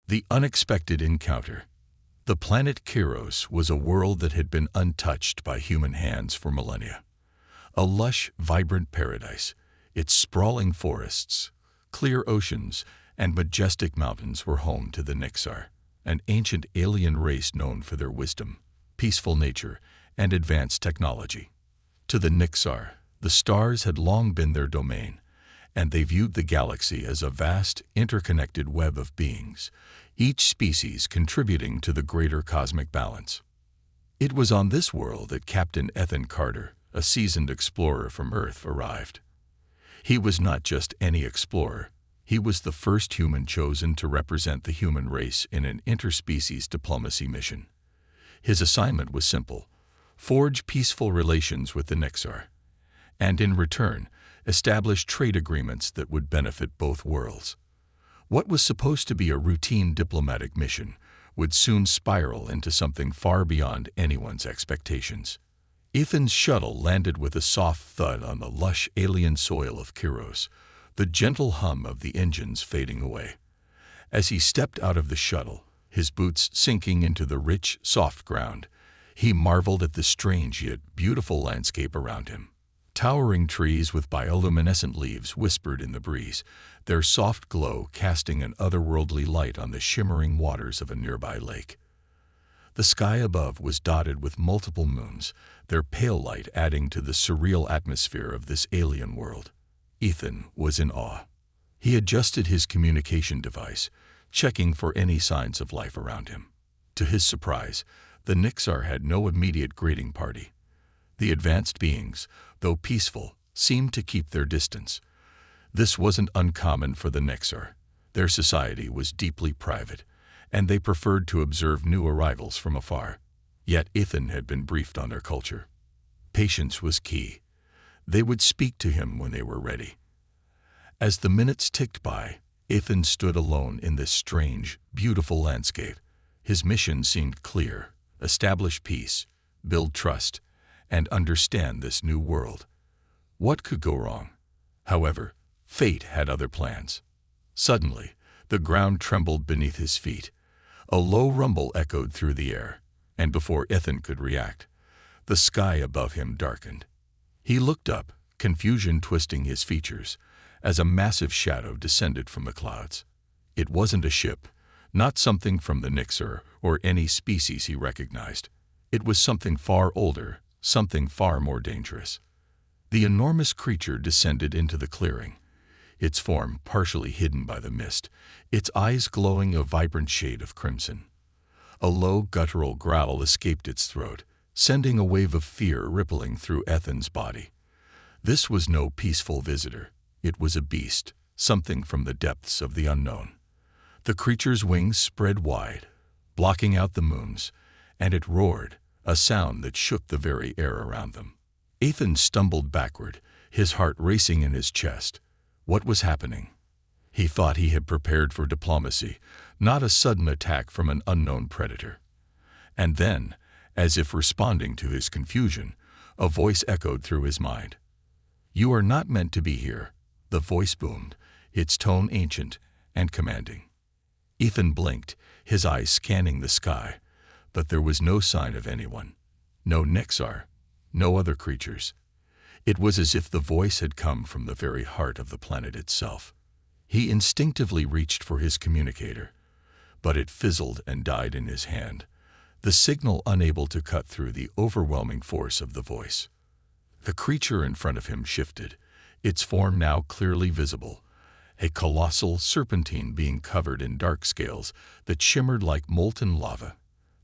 The unexpected encounter. The planet Kiros was a world that had been untouched by human hands for millennia. A lush, vibrant paradise. Its sprawling forests, clear oceans, and majestic mountains were home to the Nixar, an ancient alien race known for their wisdom, peaceful nature, and advanced technology. To the Nixar, the stars had long been their domain, and they viewed the galaxy as a vast, interconnected web of beings, each species contributing to the greater cosmic balance. It was on this world that Captain Ethan Carter, a seasoned explorer from Earth, arrived. He was not just any explorer. He was the first human chosen to represent the human race in an interspecies diplomacy mission. His assignment was simple: forge peaceful relations with the Nixar, and in return, establish trade agreements that would benefit both worlds. What was supposed to be a routine diplomatic mission would soon spiral into something far beyond anyone's expectations. Ethan's shuttle landed with a soft thud on the lush alien soil of Kiros, the gentle hum of the engines fading away. As he stepped out of the shuttle, his boots sinking into the rich, soft ground, he marveled at the strange yet beautiful landscape around him. Towering trees with bioluminescent leaves whispered in the breeze, their soft glow casting an otherworldly light on the shimmering waters of a nearby lake. The sky above was dotted with multiple moons, their pale light adding to the surreal atmosphere of this alien world. Ethan was in awe. He adjusted his communication device, checking for any signs of life around him. To his surprise, the Nixar had no immediate greeting party. The advanced beings, though peaceful, seemed to keep their distance. This wasn't uncommon for the Nixar. Their society was deeply private, and they preferred to observe new arrivals from afar. Yet Ethan had been briefed on their culture. Patience was key. They would speak to him when they were ready. As the minutes ticked by, Ethan stood alone in this strange, beautiful landscape. His mission seemed clear: establish peace, build trust, and understand this new world. What could go wrong? However, fate had other plans. Suddenly, the ground trembled beneath his feet. A low rumble echoed through the air, and before Ethan could react, the sky above him darkened. He looked up, confusion twisting his features, as a massive shadow descended from the clouds. It wasn't a ship, not something from the Nixar or any species he recognized. It was something far older, something far more dangerous. The enormous creature descended into the clearing, its form partially hidden by the mist, its eyes glowing a vibrant shade of crimson. A low guttural growl escaped its throat, sending a wave of fear rippling through Ethan's body. This was no peaceful visitor. It was a beast, something from the depths of the unknown. The creature's wings spread wide, blocking out the moons, and it roared, a sound that shook the very air around them. Ethan stumbled backward, his heart racing in his chest. What was happening? He thought he had prepared for diplomacy, not a sudden attack from an unknown predator. And then, as if responding to his confusion, a voice echoed through his mind. "You are not meant to be here," the voice boomed, its tone ancient and commanding. Ethan blinked, his eyes scanning the sky, but there was no sign of anyone. No Nixar, no other creatures. It was as if the voice had come from the very heart of the planet itself. He instinctively reached for his communicator, but it fizzled and died in his hand, the signal unable to cut through the overwhelming force of the voice. The creature in front of him shifted, its form now clearly visible, a colossal serpentine being covered in dark scales that shimmered like molten lava.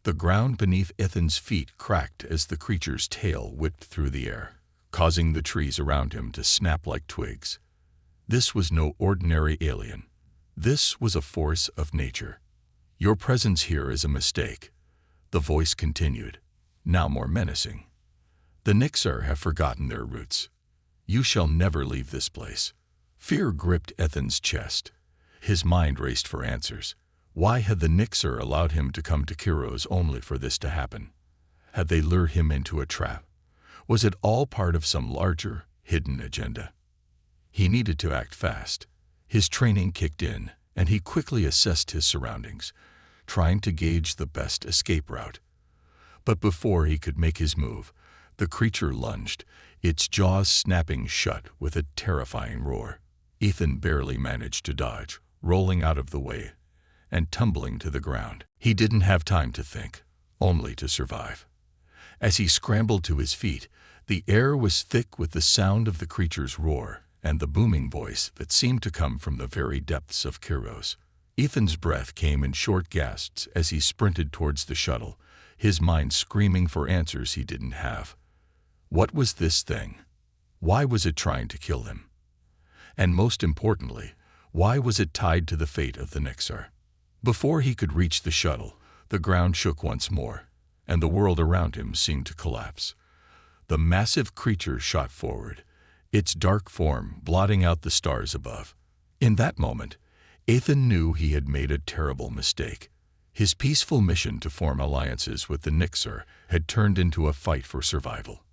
The ground beneath Ethan's feet cracked as the creature's tail whipped through the air, causing the trees around him to snap like twigs. This was no ordinary alien. This was a force of nature. "Your presence here is a mistake," the voice continued, now more menacing. "The Nixar have forgotten their roots. You shall never leave this place." Fear gripped Ethan's chest. His mind raced for answers. Why had the Nixar allowed him to come to Kiros only for this to happen? Had they lured him into a trap? Was it all part of some larger, hidden agenda? He needed to act fast. His training kicked in, and he quickly assessed his surroundings, trying to gauge the best escape route. But before he could make his move, the creature lunged, its jaws snapping shut with a terrifying roar. Ethan barely managed to dodge, rolling out of the way and tumbling to the ground. He didn't have time to think, only to survive. As he scrambled to his feet, the air was thick with the sound of the creature's roar and the booming voice that seemed to come from the very depths of Kairos. Ethan's breath came in short gasps as he sprinted towards the shuttle, his mind screaming for answers he didn't have. What was this thing? Why was it trying to kill him? And most importantly, why was it tied to the fate of the Nixar? Before he could reach the shuttle, the ground shook once more, and the world around him seemed to collapse. The massive creature shot forward, its dark form blotting out the stars above. In that moment, Ethan knew he had made a terrible mistake. His peaceful mission to form alliances with the Nixar had turned into a fight for survival.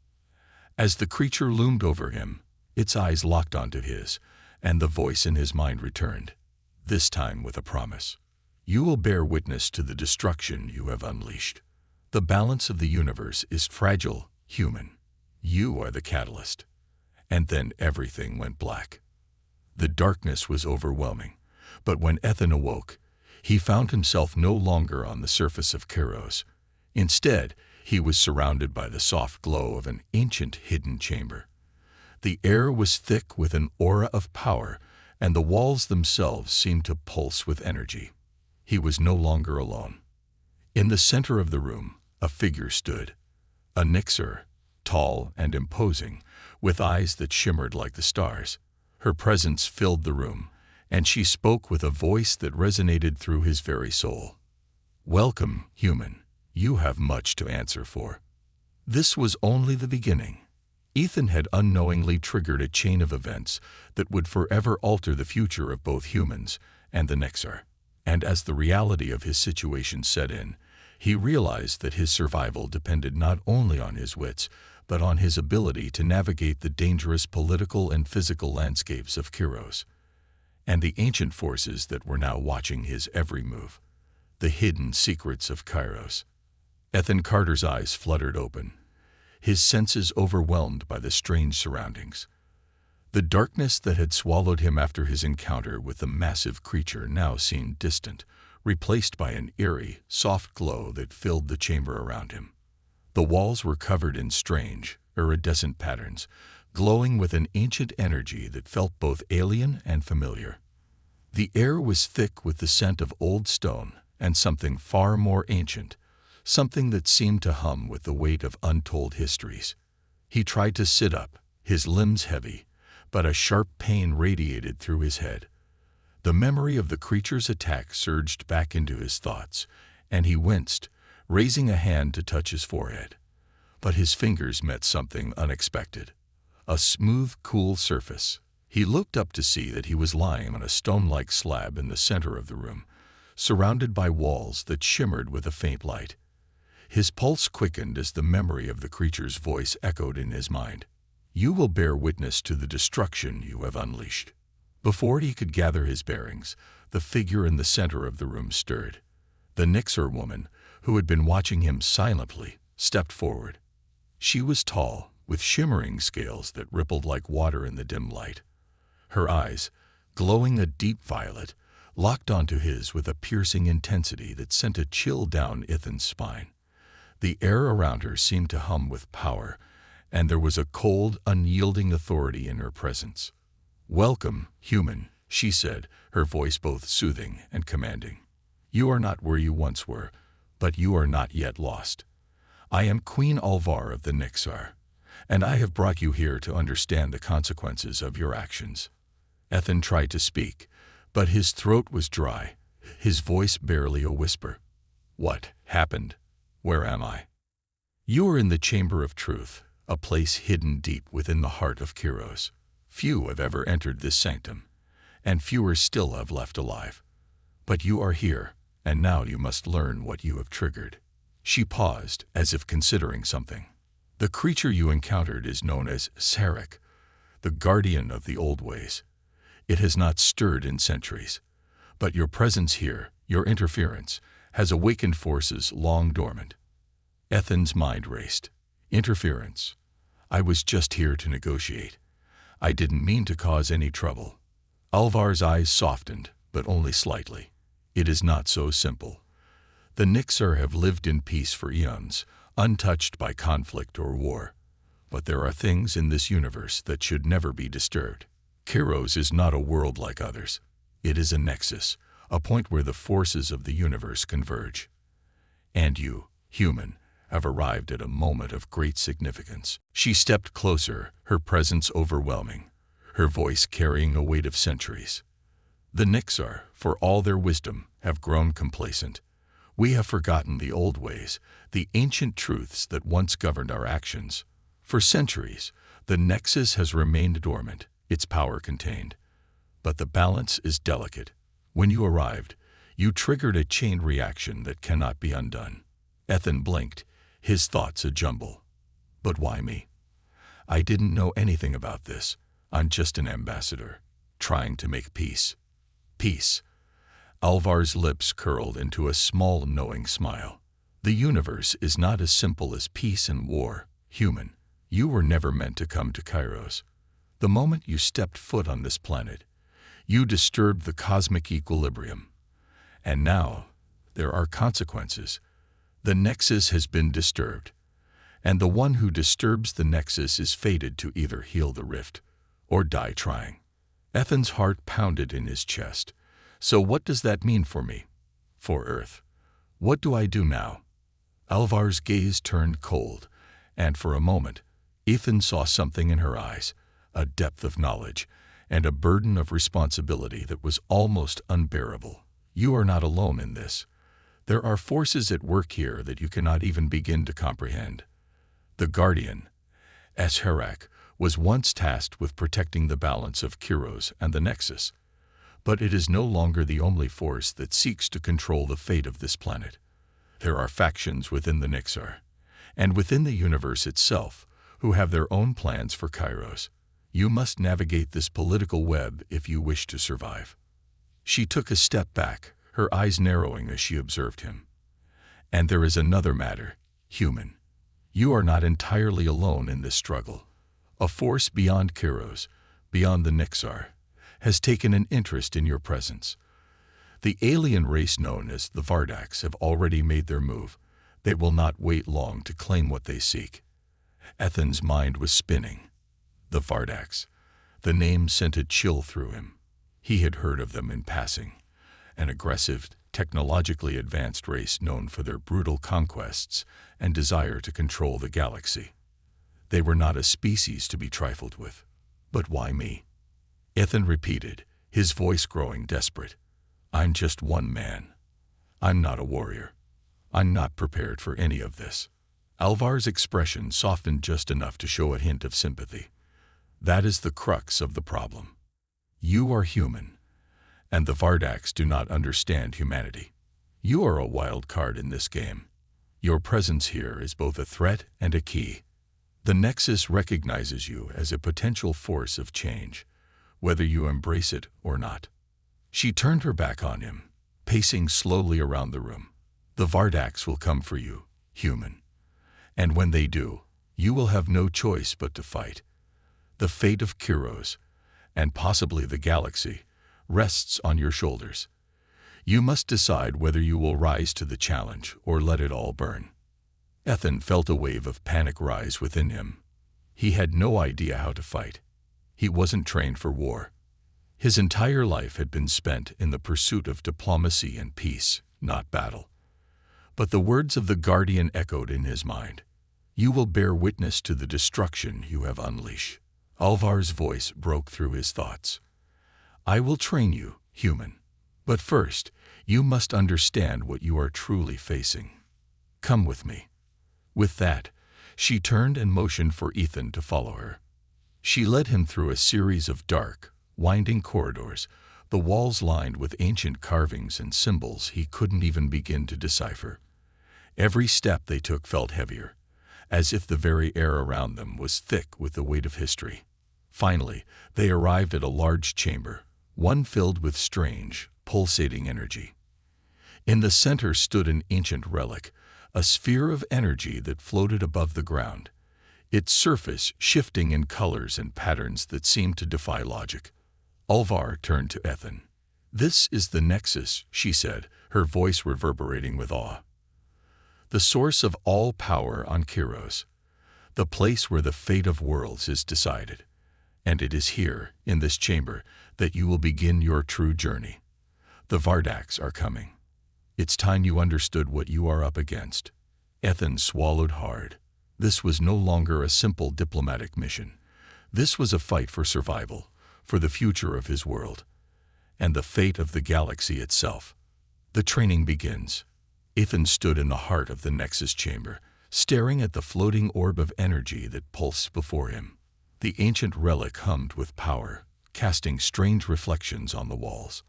As the creature loomed over him, its eyes locked onto his, and the voice in his mind returned, this time with a promise. You will bear witness to the destruction you have unleashed. The balance of the universe is fragile, human. You are the catalyst. And then everything went black. The darkness was overwhelming, but when Ethan awoke, he found himself no longer on the surface of Kairos. Instead, he was surrounded by the soft glow of an ancient hidden chamber. The air was thick with an aura of power, and the walls themselves seemed to pulse with energy. He was no longer alone. In the center of the room, a figure stood, a Nixar, tall and imposing, with eyes that shimmered like the stars. Her presence filled the room, and she spoke with a voice that resonated through his very soul. Welcome, human. You have much to answer for. This was only the beginning. Ethan had unknowingly triggered a chain of events that would forever alter the future of both humans and the Nixar. And as the reality of his situation set in, he realized that his survival depended not only on his wits, but on his ability to navigate the dangerous political and physical landscapes of Kairos, and the ancient forces that were now watching his every move, the hidden secrets of Kairos. Ethan Carter's eyes fluttered open, his senses overwhelmed by the strange surroundings. The darkness that had swallowed him after his encounter with the massive creature now seemed distant, replaced by an eerie, soft glow that filled the chamber around him. The walls were covered in strange, iridescent patterns, glowing with an ancient energy that felt both alien and familiar. The air was thick with the scent of old stone and something far more ancient, something that seemed to hum with the weight of untold histories. He tried to sit up, his limbs heavy, but a sharp pain radiated through his head. The memory of the creature's attack surged back into his thoughts, and he winced, raising a hand to touch his forehead. But his fingers met something unexpected, a smooth, cool surface. He looked up to see that he was lying on a stone-like slab in the center of the room, surrounded by walls that shimmered with a faint light. His pulse quickened as the memory of the creature's voice echoed in his mind. You will bear witness to the destruction you have unleashed. Before he could gather his bearings, the figure in the center of the room stirred. The Nixar woman, who had been watching him silently, stepped forward. She was tall, with shimmering scales that rippled like water in the dim light. Her eyes, glowing a deep violet, locked onto his with a piercing intensity that sent a chill down Ethan's spine. The air around her seemed to hum with power, and there was a cold, unyielding authority in her presence. Welcome, human, she said, her voice both soothing and commanding. You are not where you once were, but you are not yet lost. I am Queen Alvar of the Nixar, and I have brought you here to understand the consequences of your actions. Ethan tried to speak, but his throat was dry, his voice barely a whisper. What happened? Where am I? You are in the Chamber of Truth, a place hidden deep within the heart of Kairos. Few have ever entered this sanctum, and fewer still have left alive. But you are here, and now you must learn what you have triggered. She paused, as if considering something. The creature you encountered is known as Sarek, the guardian of the old ways. It has not stirred in centuries, But your presence here, your interference, has awakened forces long dormant. Ethan's mind raced. Interference. I was just here to negotiate. I didn't mean to cause any trouble. Alvar's eyes softened, but only slightly. It is not so simple. The Nixar have lived in peace for eons, untouched by conflict or war. But there are things in this universe that should never be disturbed. Kairos is not a world like others. It is a nexus, a point where the forces of the universe converge. And you, human, have arrived at a moment of great significance. She stepped closer, her presence overwhelming, her voice carrying a weight of centuries. The Nixar, for all their wisdom, have grown complacent. We have forgotten the old ways, the ancient truths that once governed our actions. For centuries, the nexus has remained dormant, its power contained. But the balance is delicate. When you arrived, you triggered a chain reaction that cannot be undone. Ethan blinked, his thoughts a jumble. But why me? I didn't know anything about this. I'm just an ambassador, trying to make peace. Peace. Alvar's lips curled into a small, knowing smile. The universe is not as simple as peace and war, human. You were never meant to come to Kairos. The moment you stepped foot on this planet, you disturbed the cosmic equilibrium. And now, there are consequences. The nexus has been disturbed, and the one who disturbs the nexus is fated to either heal the rift or die trying. Ethan's heart pounded in his chest. So what does that mean for me? For Earth? What do I do now? Alvar's gaze turned cold, and for a moment, Ethan saw something in her eyes, a depth of knowledge, and a burden of responsibility that was almost unbearable. You are not alone in this. There are forces at work here that you cannot even begin to comprehend. The Guardian, HFY, was once tasked with protecting the balance of Kairos and the Nexus. But it is no longer the only force that seeks to control the fate of this planet. There are factions within the Nixar, and within the universe itself, who have their own plans for Kairos. You must navigate this political web if you wish to survive. She took a step back, her eyes narrowing as she observed him. And there is another matter, human. You are not entirely alone in this struggle. A force beyond Kairos, beyond the Nixar, has taken an interest in your presence. The alien race known as the Vardaks have already made their move. They will not wait long to claim what they seek. Ethan's mind was spinning. The Vardaks. The name sent a chill through him. He had heard of them in passing. An aggressive, technologically advanced race known for their brutal conquests and desire to control the galaxy. They were not a species to be trifled with. But why me? Ethan repeated, his voice growing desperate. I'm just one man. I'm not a warrior. I'm not prepared for any of this. Alvar's expression softened just enough to show a hint of sympathy. That is the crux of the problem. You are human, and the Vardaks do not understand humanity. You are a wild card in this game. Your presence here is both a threat and a key. The Nexus recognizes you as a potential force of change, whether you embrace it or not. She turned her back on him, pacing slowly around the room. The Vardaks will come for you, human. And when they do, you will have no choice but to fight. The fate of Kairos, and possibly the galaxy, rests on your shoulders. You must decide whether you will rise to the challenge or let it all burn. Ethan felt a wave of panic rise within him. He had no idea how to fight. He wasn't trained for war. His entire life had been spent in the pursuit of diplomacy and peace, not battle. But the words of the Guardian echoed in his mind. You will bear witness to the destruction you have unleashed. Alvar's voice broke through his thoughts. I will train you, human. But first, you must understand what you are truly facing. Come with me. With that, she turned and motioned for Ethan to follow her. She led him through a series of dark, winding corridors, the walls lined with ancient carvings and symbols he couldn't even begin to decipher. Every step they took felt heavier, as if the very air around them was thick with the weight of history. Finally, they arrived at a large chamber, one filled with strange, pulsating energy. In the center stood an ancient relic, a sphere of energy that floated above the ground, its surface shifting in colors and patterns that seemed to defy logic. Alvar turned to Ethan. "This is the Nexus," she said, her voice reverberating with awe. "The source of all power on Kiros, the place where the fate of worlds is decided. And it is here, in this chamber, that you will begin your true journey. The Vardaks are coming. It's time you understood what you are up against." Ethan swallowed hard. This was no longer a simple diplomatic mission. This was a fight for survival, for the future of his world, and the fate of the galaxy itself. The training begins. Ethan stood in the heart of the Nexus chamber, staring at the floating orb of energy that pulsed before him. The ancient relic hummed with power, casting strange reflections on the walls.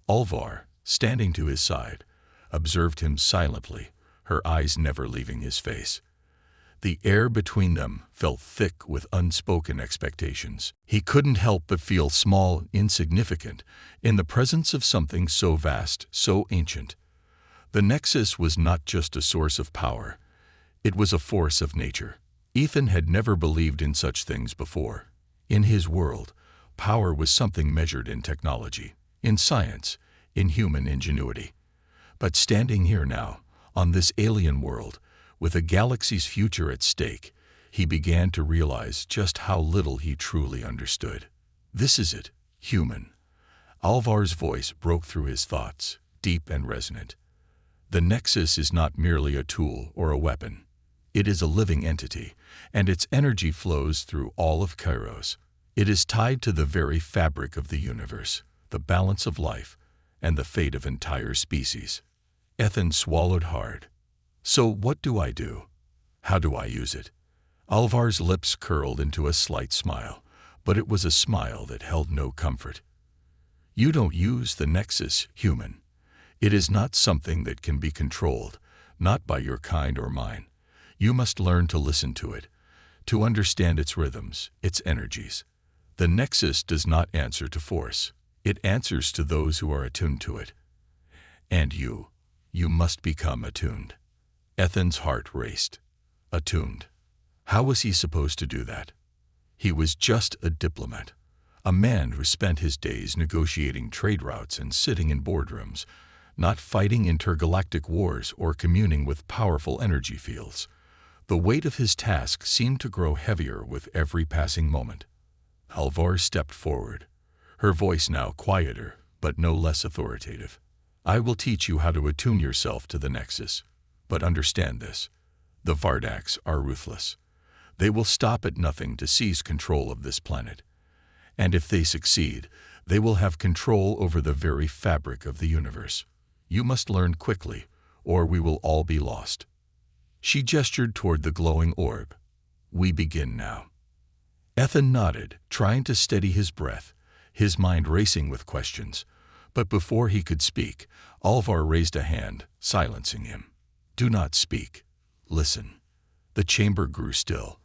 Alvar, standing to his side, observed him silently, her eyes never leaving his face. The air between them felt thick with unspoken expectations. He couldn't help but feel small, insignificant, in the presence of something so vast, so ancient. The Nexus was not just a source of power. It was a force of nature. Ethan had never believed in such things before. In his world, power was something measured in technology, in science, in human ingenuity. But standing here now, on this alien world, with a galaxy's future at stake, he began to realize just how little he truly understood. "This is it, human." Alvar's voice broke through his thoughts, deep and resonant. "The Nexus is not merely a tool or a weapon. It is a living entity, and its energy flows through all of Kairos. It is tied to the very fabric of the universe, the balance of life, and the fate of entire species." Ethan swallowed hard. "So what do I do? How do I use it?" Alvar's lips curled into a slight smile, but it was a smile that held no comfort. "You don't use the Nexus, human. It is not something that can be controlled, not by your kind or mine. You must learn to listen to it, to understand its rhythms, its energies. The Nexus does not answer to force. It answers to those who are attuned to it. And you must become attuned." Ethan's heart raced. Attuned. How was he supposed to do that? He was just a diplomat, a man who spent his days negotiating trade routes and sitting in boardrooms, not fighting intergalactic wars or communing with powerful energy fields. The weight of his task seemed to grow heavier with every passing moment. Alvar stepped forward, her voice now quieter but no less authoritative. "I will teach you how to attune yourself to the Nexus. But understand this, the Vardaks are ruthless. They will stop at nothing to seize control of this planet. And if they succeed, they will have control over the very fabric of the universe. You must learn quickly, or we will all be lost." She gestured toward the glowing orb. "We begin now." Ethan nodded, trying to steady his breath, his mind racing with questions. But before he could speak, Alvar raised a hand, silencing him. "Do not speak. Listen." The chamber grew still.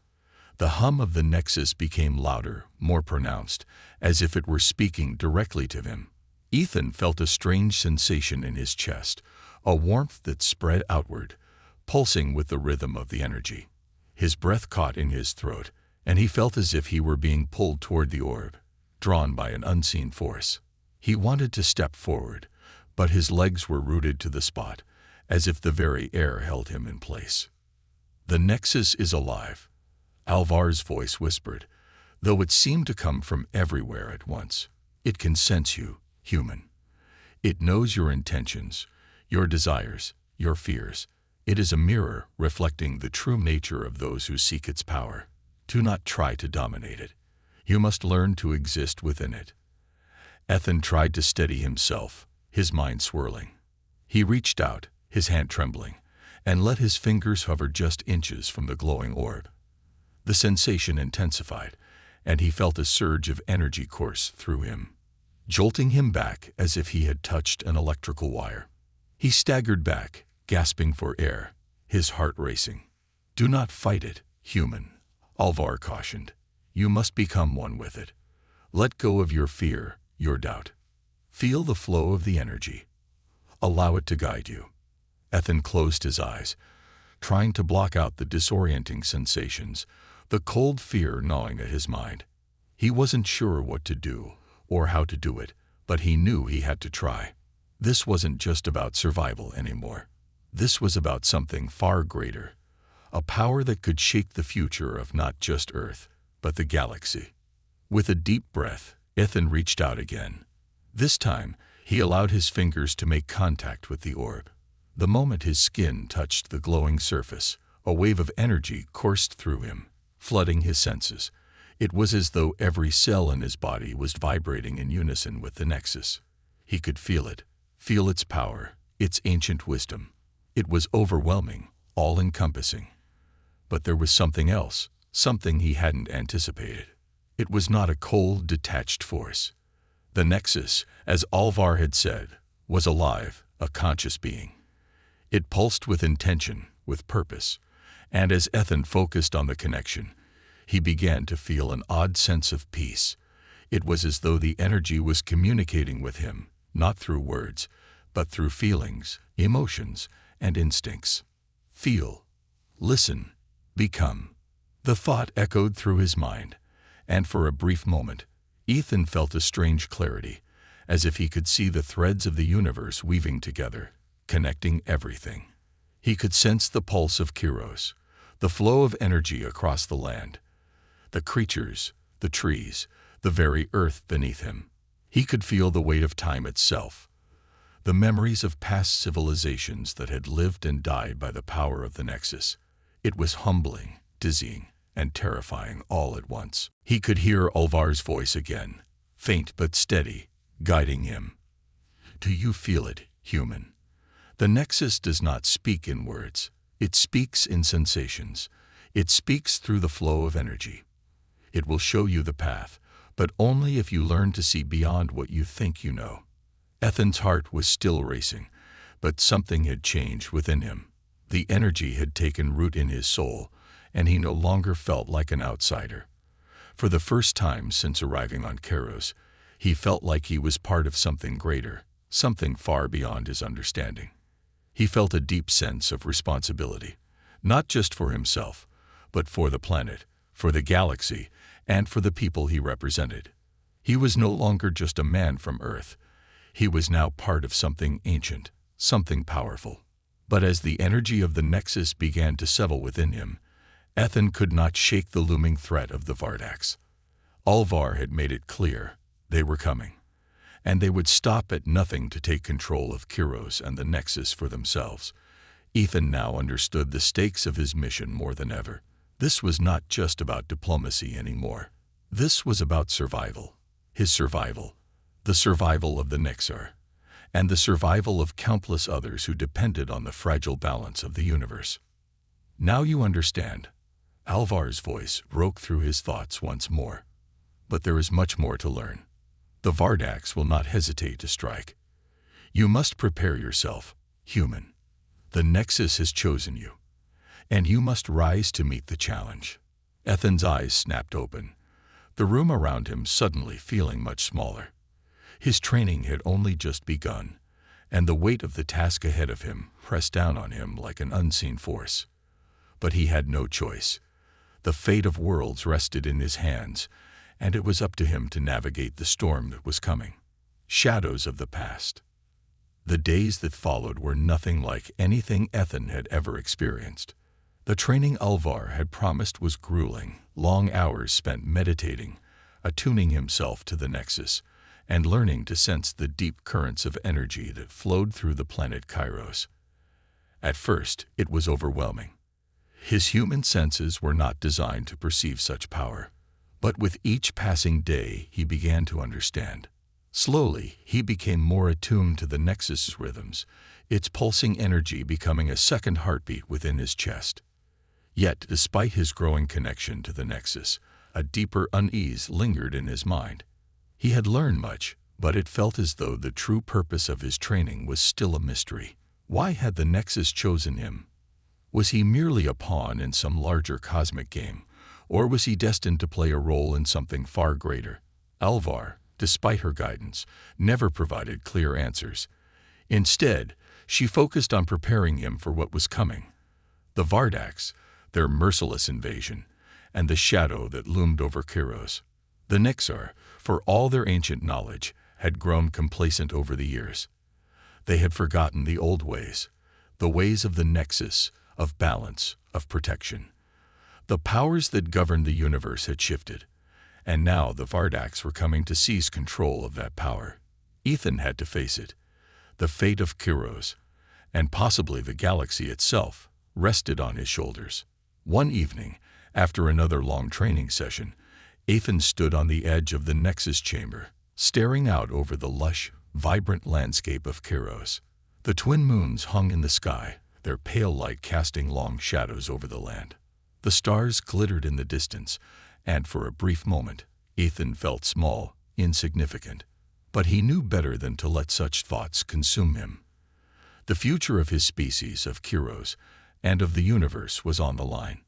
The hum of the Nexus became louder, more pronounced, as if it were speaking directly to him. Ethan felt a strange sensation in his chest, a warmth that spread outward, pulsing with the rhythm of the energy. His breath caught in his throat, and he felt as if he were being pulled toward the orb, drawn by an unseen force. He wanted to step forward, but his legs were rooted to the spot, as if the very air held him in place. "The Nexus is alive," Alvar's voice whispered, though it seemed to come from everywhere at once. "It can sense you, human. It knows your intentions, your desires, your fears. It is a mirror reflecting the true nature of those who seek its power. Do not try to dominate it. You must learn to exist within it." Ethan tried to steady himself, his mind swirling. He reached out, his hand trembling, and let his fingers hover just inches from the glowing orb. The sensation intensified, and he felt a surge of energy course through him, jolting him back as if he had touched an electrical wire. He staggered back, gasping for air, his heart racing. "Do not fight it, human," Alvar cautioned. "You must become one with it. Let go of your fear, your doubt. Feel the flow of the energy. Allow it to guide you. Ethan closed his eyes, trying to block out the disorienting sensations, the cold fear gnawing at his mind. He wasn't sure what to do or how to do it, but he knew he had to try. This wasn't just about survival anymore. This was about something far greater, a power that could shake the future of not just Earth, but the galaxy. With a deep breath, Ethan reached out again. This time, he allowed his fingers to make contact with the orb. The moment his skin touched the glowing surface, a wave of energy coursed through him, flooding his senses. It was as though every cell in his body was vibrating in unison with the Nexus. He could feel it, feel its power, its ancient wisdom. It was overwhelming, all-encompassing. But there was something else, something he hadn't anticipated. It was not a cold, detached force. The Nexus, as Alvar had said, was alive, a conscious being. It pulsed with intention, with purpose, and as Ethan focused on the connection, he began to feel an odd sense of peace. It was as though the energy was communicating with him, not through words, but through feelings, emotions, and instincts. Feel, listen, become. The thought echoed through his mind, and for a brief moment, Ethan felt a strange clarity, as if he could see the threads of the universe weaving together, connecting everything. He could sense the pulse of Kairos, the flow of energy across the land, the creatures, the trees, the very earth beneath him. He could feel the weight of time itself, the memories of past civilizations that had lived and died by the power of the Nexus. It was humbling, dizzying, and terrifying all at once. He could hear Alvar's voice again, faint but steady, guiding him. Do you feel it, human? The Nexus does not speak in words. It speaks in sensations. It speaks through the flow of energy. It will show you the path, but only if you learn to see beyond what you think you know. Ethan's heart was still racing, but something had changed within him. The energy had taken root in his soul, and he no longer felt like an outsider. For the first time since arriving on Kairos, he felt like he was part of something greater, something far beyond his understanding. He felt a deep sense of responsibility, not just for himself, but for the planet, for the galaxy, and for the people he represented. He was no longer just a man from Earth. He was now part of something ancient, something powerful. But as the energy of the Nexus began to settle within him, Ethan could not shake the looming threat of the Vardax. Alvar had made it clear they were coming, and they would stop at nothing to take control of Kairos and the Nexus for themselves. Ethan now understood the stakes of his mission more than ever. This was not just about diplomacy anymore. This was about survival. His survival, the survival of the Nexar, and the survival of countless others who depended on the fragile balance of the universe. Now you understand. Alvar's voice broke through his thoughts once more. But there is much more to learn. The Vardax will not hesitate to strike. You must prepare yourself, human. The Nexus has chosen you, and you must rise to meet the challenge. Ethan's eyes snapped open, the room around him suddenly feeling much smaller. His training had only just begun, and the weight of the task ahead of him pressed down on him like an unseen force. But he had no choice. The fate of worlds rested in his hands, and it was up to him to navigate the storm that was coming. Shadows of the past. The days that followed were nothing like anything Ethan had ever experienced. The training Alvar had promised was grueling, long hours spent meditating, attuning himself to the Nexus, and learning to sense the deep currents of energy that flowed through the planet Kairos. At first, it was overwhelming. His human senses were not designed to perceive such power. But with each passing day, he began to understand. Slowly, he became more attuned to the Nexus' rhythms, its pulsing energy becoming a second heartbeat within his chest. Yet, despite his growing connection to the Nexus, a deeper unease lingered in his mind. He had learned much, but it felt as though the true purpose of his training was still a mystery. Why had the Nexus chosen him? Was he merely a pawn in some larger cosmic game, or was he destined to play a role in something far greater? Alvar, despite her guidance, never provided clear answers. Instead, she focused on preparing him for what was coming. The Vardaks, their merciless invasion, and the shadow that loomed over Kiros. The Nixar, for all their ancient knowledge, had grown complacent over the years. They had forgotten the old ways, the ways of the nexus, of balance, of protection. The powers that governed the universe had shifted, and now the Vardaks were coming to seize control of that power. Ethan had to face it. The fate of Kiros, and possibly the galaxy itself, rested on his shoulders. One evening, after another long training session, Ethan stood on the edge of the Nexus chamber, staring out over the lush, vibrant landscape of Kiros. The twin moons hung in the sky, their pale light casting long shadows over the land. The stars glittered in the distance, and for a brief moment, Ethan felt small, insignificant. But he knew better than to let such thoughts consume him. The future of his species, of Kiros, and of the universe was on the line.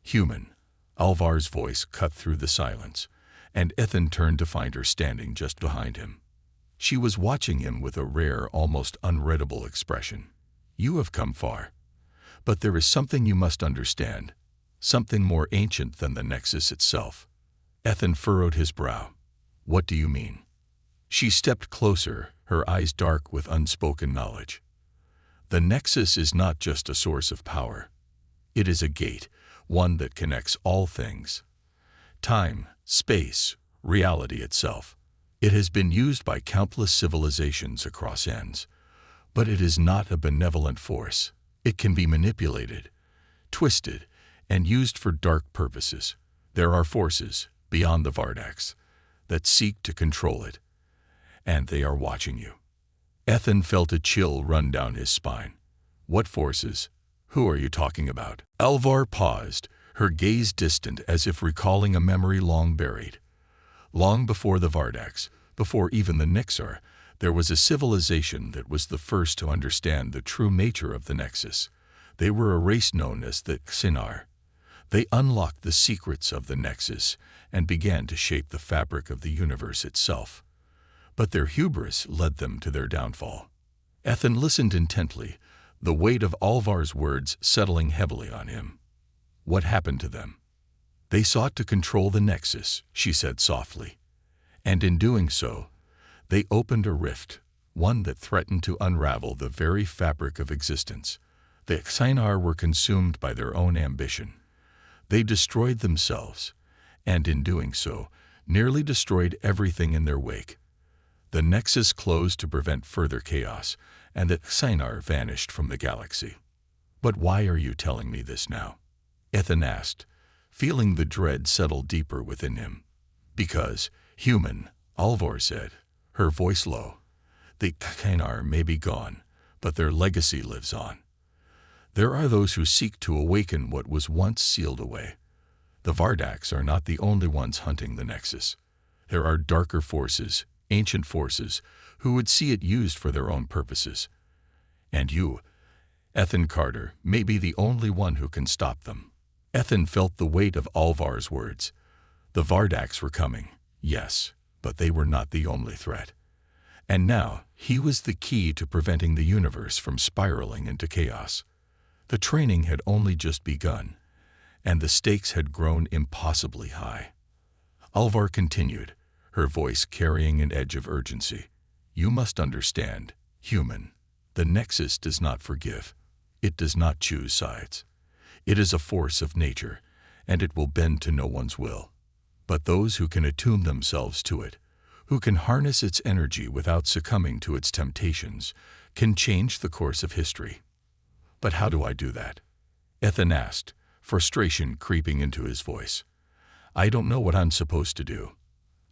Human, Alvar's voice cut through the silence, and Ethan turned to find her standing just behind him. She was watching him with a rare, almost unreadable expression. You have come far. But there is something you must understand, something more ancient than the Nexus itself. Ethan furrowed his brow. What do you mean? She stepped closer, her eyes dark with unspoken knowledge. The Nexus is not just a source of power. It is a gate, one that connects all things. Time, space, reality itself. It has been used by countless civilizations across ends. But it is not a benevolent force. It can be manipulated, twisted, and used for dark purposes. There are forces, beyond the Vardaks, that seek to control it. And they are watching you. Ethan felt a chill run down his spine. What forces? Who are you talking about? Alvar paused, her gaze distant as if recalling a memory long buried. Long before the Vardaks, before even the Nixar, there was a civilization that was the first to understand the true nature of the Nexus. They were a race known as the Xinar. They unlocked the secrets of the Nexus and began to shape the fabric of the universe itself. But their hubris led them to their downfall. Ethan listened intently, the weight of Alvar's words settling heavily on him. What happened to them? They sought to control the Nexus, she said softly. And in doing so, they opened a rift, one that threatened to unravel the very fabric of existence. The Xinar were consumed by their own ambition. They destroyed themselves, and in doing so, nearly destroyed everything in their wake. The Nexus closed to prevent further chaos, and the Xinar vanished from the galaxy. But why are you telling me this now? Ethan asked, feeling the dread settle deeper within him. Because, human, Alvar said, her voice low. The Xinar may be gone, but their legacy lives on. There are those who seek to awaken what was once sealed away. The Vardaks are not the only ones hunting the Nexus. There are darker forces, ancient forces, who would see it used for their own purposes. And you, Ethan Carter, may be the only one who can stop them. Ethan felt the weight of Alvar's words. The Vardaks were coming, yes, but they were not the only threat. And now, he was the key to preventing the universe from spiraling into chaos. The training had only just begun, and the stakes had grown impossibly high. Alvar continued, her voice carrying an edge of urgency. You must understand, human, the Nexus does not forgive. It does not choose sides. It is a force of nature, and it will bend to no one's will. But those who can attune themselves to it, who can harness its energy without succumbing to its temptations, can change the course of history. But how do I do that? Ethan asked, frustration creeping into his voice. I don't know what I'm supposed to do.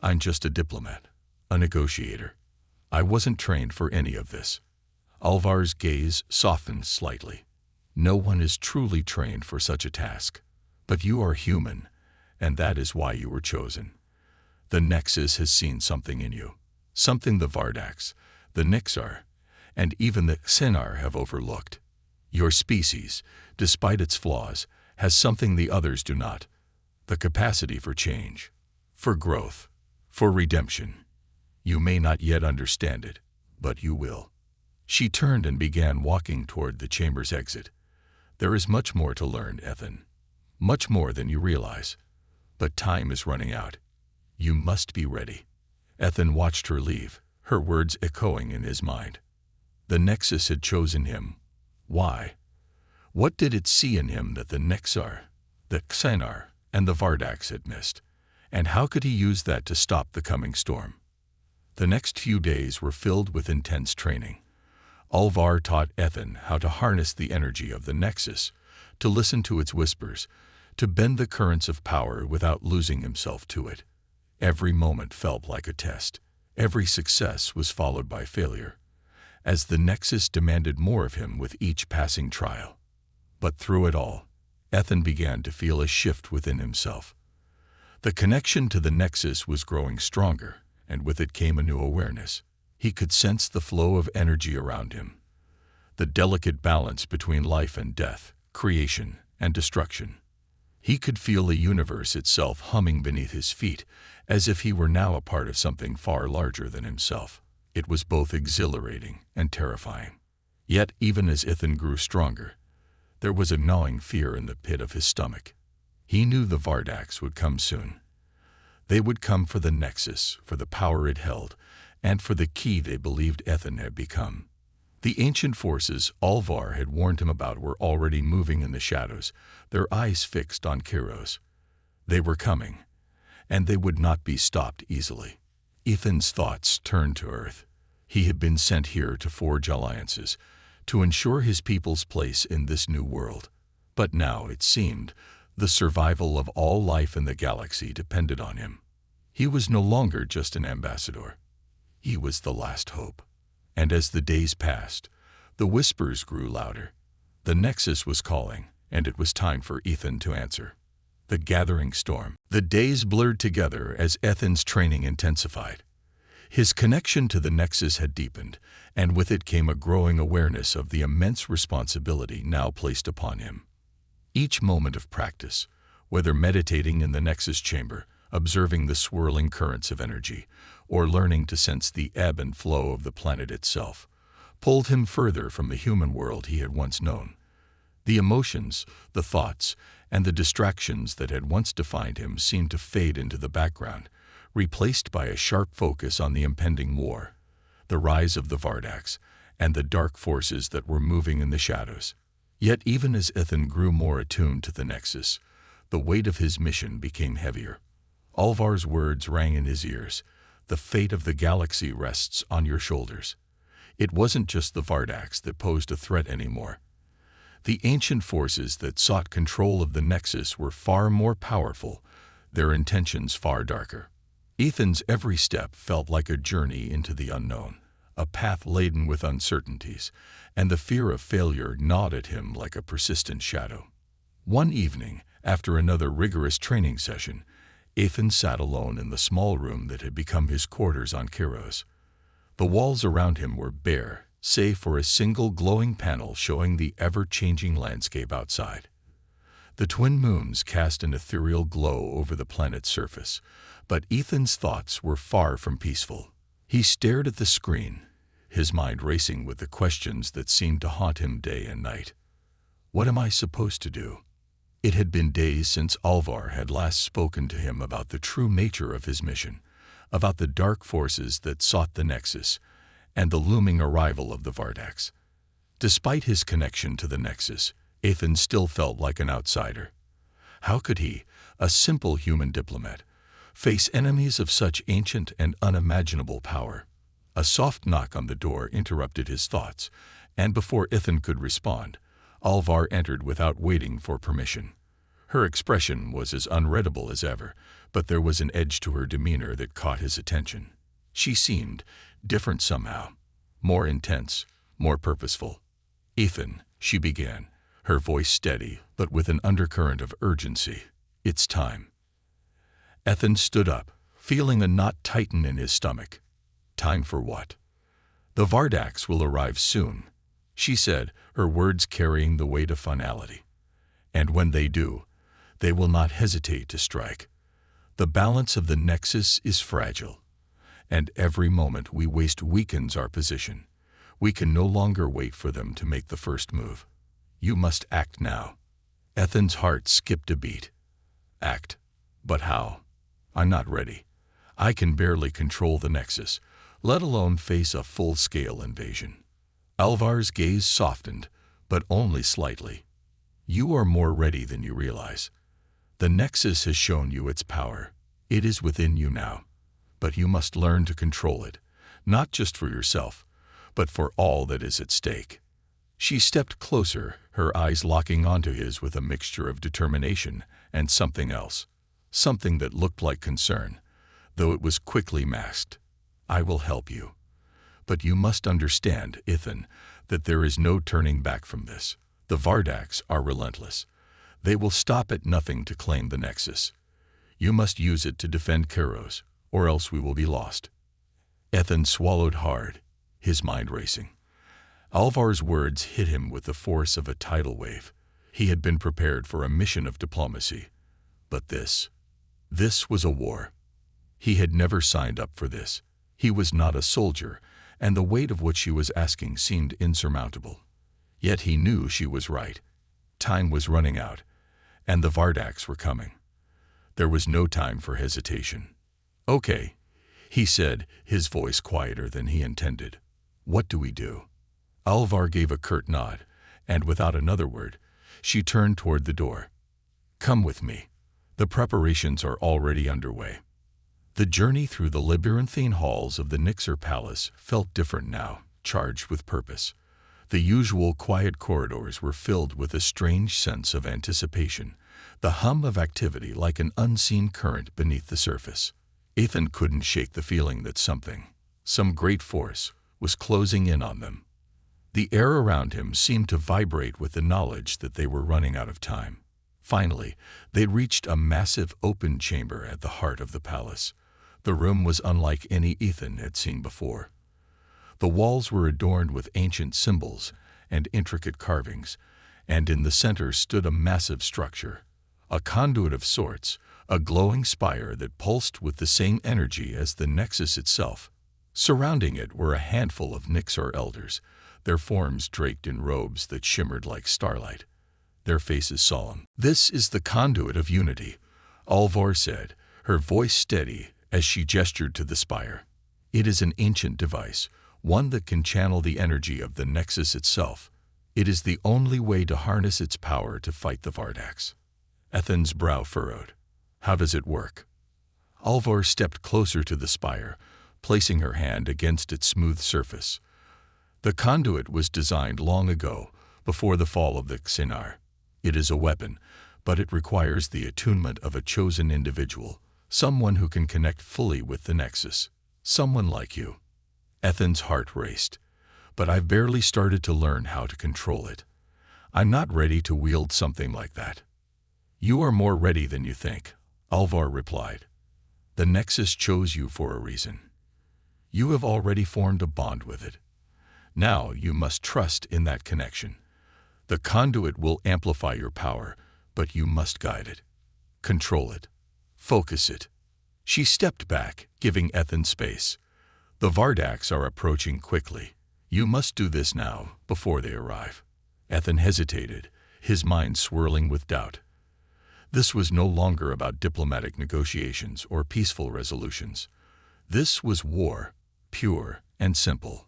I'm just a diplomat, a negotiator. I wasn't trained for any of this. Alvar's gaze softened slightly. No one is truly trained for such a task. But you are human, and that is why you were chosen. The Nexus has seen something in you, something the Vardaks, the Nixar, and even the Xinar have overlooked. Your species, despite its flaws, has something the others do not, the capacity for change, for growth, for redemption. You may not yet understand it, but you will." She turned and began walking toward the chamber's exit. "There is much more to learn, Ethan. Much more than you realize. But time is running out. You must be ready." Ethan watched her leave, her words echoing in his mind. The Nexus had chosen him. Why? What did it see in him that the Nexar, the Xenar, and the Vardax had missed? And how could he use that to stop the coming storm? The next few days were filled with intense training. Alvar taught Ethan how to harness the energy of the Nexus, to listen to its whispers, to bend the currents of power without losing himself to it. Every moment felt like a test. Every success was followed by failure, as the Nexus demanded more of him with each passing trial. But through it all, Ethan began to feel a shift within himself. The connection to the Nexus was growing stronger, and with it came a new awareness. He could sense the flow of energy around him, the delicate balance between life and death, creation and destruction. He could feel the universe itself humming beneath his feet, as if he were now a part of something far larger than himself. It was both exhilarating and terrifying. Yet, even as Ethan grew stronger, there was a gnawing fear in the pit of his stomach. He knew the Vardax would come soon. They would come for the Nexus, for the power it held, and for the key they believed Ethan had become. The ancient forces Alvar had warned him about were already moving in the shadows, their eyes fixed on Kairos. They were coming, and they would not be stopped easily. Ethan's thoughts turned to Earth. He had been sent here to forge alliances, to ensure his people's place in this new world. But now, it seemed, the survival of all life in the galaxy depended on him. He was no longer just an ambassador. He was the last hope. And as the days passed, the whispers grew louder. The Nexus was calling, and it was time for Ethan to answer. The gathering storm. The days blurred together as Ethan's training intensified. His connection to the Nexus had deepened, and with it came a growing awareness of the immense responsibility now placed upon him. Each moment of practice, whether meditating in the Nexus chamber, observing the swirling currents of energy, or learning to sense the ebb and flow of the planet itself, pulled him further from the human world he had once known. The emotions, the thoughts, and the distractions that had once defined him seemed to fade into the background, replaced by a sharp focus on the impending war, the rise of the Vardax, and the dark forces that were moving in the shadows. Yet even as Ethan grew more attuned to the Nexus, the weight of his mission became heavier. Alvar's words rang in his ears. "The fate of the galaxy rests on your shoulders." It wasn't just the Vardax that posed a threat anymore. The ancient forces that sought control of the Nexus were far more powerful, their intentions far darker. Ethan's every step felt like a journey into the unknown, a path laden with uncertainties, and the fear of failure gnawed at him like a persistent shadow. One evening, after another rigorous training session, Ethan sat alone in the small room that had become his quarters on Kairos. The walls around him were bare, save for a single glowing panel showing the ever-changing landscape outside. The twin moons cast an ethereal glow over the planet's surface, but Ethan's thoughts were far from peaceful. He stared at the screen, his mind racing with the questions that seemed to haunt him day and night. What am I supposed to do? It had been days since Alvar had last spoken to him about the true nature of his mission, about the dark forces that sought the Nexus, and the looming arrival of the Vardax. Despite his connection to the Nexus, Ethan still felt like an outsider. How could he, a simple human diplomat, face enemies of such ancient and unimaginable power? A soft knock on the door interrupted his thoughts, and before Ethan could respond, Alvar entered without waiting for permission. Her expression was as unreadable as ever, but there was an edge to her demeanor that caught his attention. She seemed different somehow, more intense, more purposeful. "Ethan," she began, her voice steady, but with an undercurrent of urgency. "It's time." Ethan stood up, feeling a knot tighten in his stomach. Time for what? "The Vardax will arrive soon," she said, her words carrying the weight of finality. "And when they do, they will not hesitate to strike. The balance of the Nexus is fragile, and every moment we waste weakens our position. We can no longer wait for them to make the first move. You must act now." Ethan's heart skipped a beat. Act? But how? I'm not ready. I can barely control the Nexus, let alone face a full-scale invasion. Alvar's gaze softened, but only slightly. "You are more ready than you realize. The Nexus has shown you its power. It is within you now. But you must learn to control it, not just for yourself, but for all that is at stake." She stepped closer, her eyes locking onto his with a mixture of determination and something else, something that looked like concern, though it was quickly masked. "I will help you. But you must understand, Ethan, that there is no turning back from this. The Vardaks are relentless. They will stop at nothing to claim the Nexus. You must use it to defend Kairos, or else we will be lost." Ethan swallowed hard, his mind racing. Alvar's words hit him with the force of a tidal wave. He had been prepared for a mission of diplomacy. But this was a war. He had never signed up for this. He was not a soldier, and the weight of what she was asking seemed insurmountable. Yet he knew she was right. Time was running out, and the Vardaks were coming. There was no time for hesitation. "Okay," he said, his voice quieter than he intended. "What do we do?" Alvar gave a curt nod, and without another word, she turned toward the door. "Come with me. The preparations are already underway." The journey through the labyrinthine halls of the Nixer Palace felt different now, charged with purpose. The usual quiet corridors were filled with a strange sense of anticipation, the hum of activity like an unseen current beneath the surface. Ethan couldn't shake the feeling that some great force, was closing in on them. The air around him seemed to vibrate with the knowledge that they were running out of time. Finally, they reached a massive open chamber at the heart of the palace. The room was unlike any Ethan had seen before. The walls were adorned with ancient symbols and intricate carvings, and in the center stood a massive structure, a conduit of sorts, a glowing spire that pulsed with the same energy as the Nexus itself. Surrounding it were a handful of Nixar elders, their forms draped in robes that shimmered like starlight, their faces solemn. "This is the conduit of unity," Alvar said, her voice steady as she gestured to the spire. "It is an ancient device, one that can channel the energy of the Nexus itself. It is the only way to harness its power to fight the Vardaks." Ethan's brow furrowed. "How does it work?" Alvar stepped closer to the spire, placing her hand against its smooth surface. "The conduit was designed long ago, before the fall of the Xenar. It is a weapon, but it requires the attunement of a chosen individual, someone who can connect fully with the Nexus. Someone like you." Ethan's heart raced. "But I've barely started to learn how to control it. I'm not ready to wield something like that." "You are more ready than you think," Alvar replied. "The Nexus chose you for a reason. You have already formed a bond with it. Now you must trust in that connection. The conduit will amplify your power, but you must guide it. Control it. Focus it." She stepped back, giving Ethan space. "The Vardaks are approaching quickly. You must do this now, before they arrive." Ethan hesitated, his mind swirling with doubt. This was no longer about diplomatic negotiations or peaceful resolutions. This was war, pure and simple.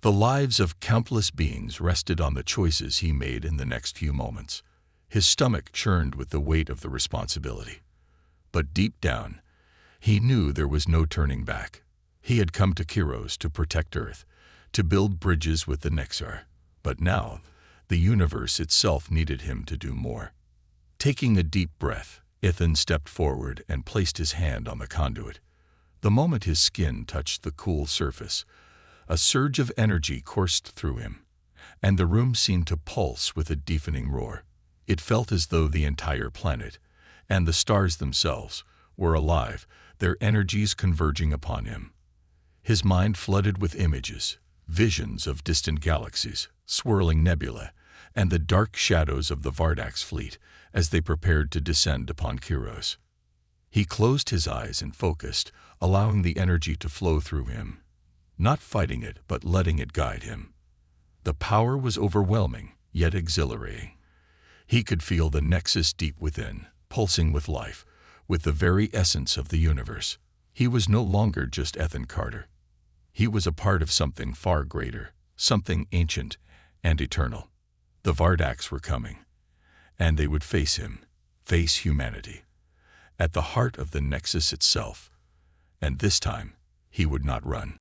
The lives of countless beings rested on the choices he made in the next few moments. His stomach churned with the weight of the responsibility. But deep down, he knew there was no turning back. He had come to Kairos to protect Earth, to build bridges with the Nexar. But now, the universe itself needed him to do more. Taking a deep breath, Ethan stepped forward and placed his hand on the conduit. The moment his skin touched the cool surface, a surge of energy coursed through him, and the room seemed to pulse with a deafening roar. It felt as though the entire planet, and the stars themselves, were alive, their energies converging upon him. His mind flooded with images, visions of distant galaxies, swirling nebulae, and the dark shadows of the Vardaks fleet as they prepared to descend upon Kairos. He closed his eyes and focused, allowing the energy to flow through him, not fighting it but letting it guide him. The power was overwhelming, yet exhilarating. He could feel the nexus deep within, pulsing with life, with the very essence of the universe. He was no longer just Ethan Carter. He was a part of something far greater, something ancient and eternal. The Vardaks were coming, and they would face him, face humanity, at the heart of the nexus itself. And this time, he would not run.